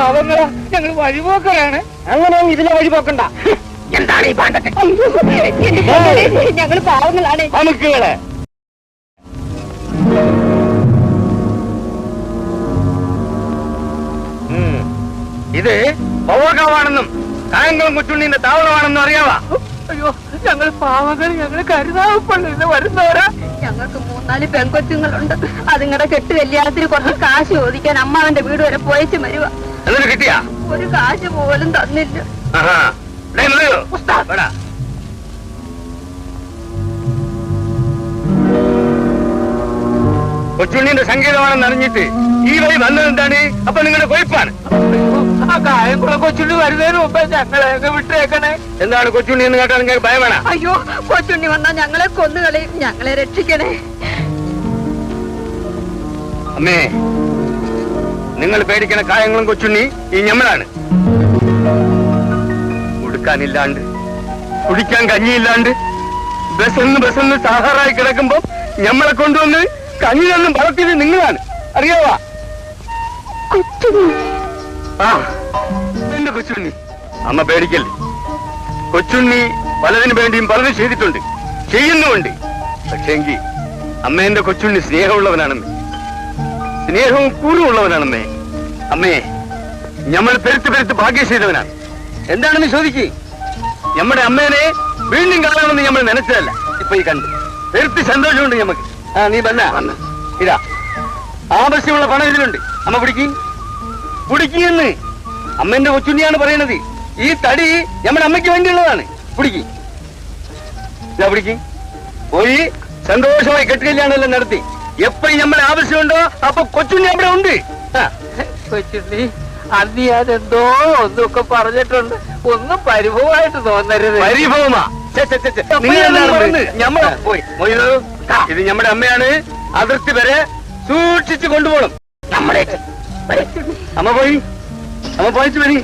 പാവങ്ങളാ, ഞങ്ങൾ വഴിപോക്കലാണ്. അങ്ങനെ ഇതിലെ വഴിപോക്കണ്ട. എന്താണ് ഈ പാണ്ടൊക്കെ? ഞങ്ങൾ പാവങ്ങളാണ്. നമുക്കുകളെ ഇത് പവകാവാണെന്നും കായംകുളം കൊച്ചുണ്ണിന്റെ താവളമാണെന്നും അറിയാവാ? അയ്യോ, ഞങ്ങൾ പാവങ്ങൾ, ഞങ്ങൾ കരുതാവപ്പള്ളിന്ന് വരുന്നവരാ. ഞങ്ങൾക്ക് 3-4 പെൺകൊച്ചുങ്ങളുണ്ട്. അതുങ്ങളുടെ കെട്ട് കല്യാണത്തിന് കുറച്ച് കാശ് ചോദിക്കാൻ അമ്മാവന്റെ വീട് വരെ പോയിച്ച് വരുക. എന്നിട്ട് കിട്ടിയാ? ഒരു കാശ് പോലും തന്നില്ല. കൊച്ചുണ്ണിന്റെ സംഗീതമാണെന്ന് അറിഞ്ഞിട്ട് ഈ വഴി വന്നതെന്താണ്? അപ്പൊ നിങ്ങളുടെ കൊയ്പ്പാണ്. ആ കായംകുളം കൊച്ചുണ്ണി വരുന്നതിന് മുമ്പേ ഞങ്ങളെ വിട്ടേക്കണേ. എന്താണ് കൊച്ചുണ്ണി എന്ന് കേട്ടാൽ നിങ്ങൾക്ക് ഭയം വേണം? അയ്യോ, കൊച്ചുണ്ണി വന്നാ ഞങ്ങളെ കൊന്നുകളയും. ഞങ്ങളെ രക്ഷിക്കണേ. അമ്മേ, നിങ്ങൾ പേടിക്കണ കായംകുളം കൊച്ചുണ്ണി ഈ ഞമ്മളാണ്. ഉടുക്കാനില്ലാണ്ട്, കുടിക്കാൻ കഞ്ഞിയില്ലാണ്ട്, ബസ്സൊന്ന് സാഹാറായി കിടക്കുമ്പോ ഞമ്മളെ കൊണ്ടുവന്ന് കഞ്ഞിയൊന്നും വളർത്തിയത് നിങ്ങളാണ്. അറിയാവാ? ആ, എന്റെ കൊച്ചുണ്ണി. അമ്മ പേടിക്കല്ലേ. കൊച്ചുണ്ണി പലതിനു വേണ്ടിയും പലതും ചെയ്തിട്ടുണ്ട്, ചെയ്യുന്നുമുണ്ട്. പക്ഷേങ്കിൽ അമ്മ എന്റെ കൊച്ചുണ്ണി സ്നേഹമുള്ളവനാണെന്ന്, സ്നേഹവും കൂറുമുള്ളവനാണെന്നേ. അമ്മേ, ഞമ്മൾ പെരുത്ത് ഭാഗ്യം ചെയ്തവനാണ്. എന്താണെന്ന് ചോദിക്ക്. നമ്മുടെ അമ്മേനെ വീണ്ടും കാണാമെന്ന് നമ്മൾ നനച്ചതല്ല, ഇപ്പൊ ഈ കണ്ട് പെരുത്ത് സന്തോഷമുണ്ട് ഞമ്മക്ക്. ആ, നീ വന്ന ഇതാ ആവശ്യമുള്ള പണം ഇതിലുണ്ട്. അമ്മ കുടിക്കുന്നു. അമ്മന്റെ കൊച്ചുണ്ണിയാണ് പറയണത്. ഈ തടി നമ്മുടെ അമ്മയ്ക്ക് വേണ്ടിയുള്ളതാണ്. ഇതാ പിടിക്ക്. പോയി സന്തോഷമായി കെട്ടുകല്യാണെല്ലാം നടത്തി. എപ്പോഴും നമ്മുടെ ആവശ്യമുണ്ടോ അപ്പൊ കൊച്ചുണ്ണി അവിടെ ഉണ്ട്. കൊച്ചുണ്ണി, അന്ന് ഞാൻ എന്തോ ഒന്നൊക്കെ പറഞ്ഞിട്ടുണ്ട്. ഒന്നും പരിഭവമായിട്ട് തോന്നരുത്. പരിഭവമാ? പോയി ഇത് നമ്മുടെ അമ്മയാണ്. അതിർത്തി വരെ സൂക്ഷിച്ചു കൊണ്ടുപോകണം. നമ്മുടെ അമ്മ പോയി, അമ്മ പോയിച്ചു വരി.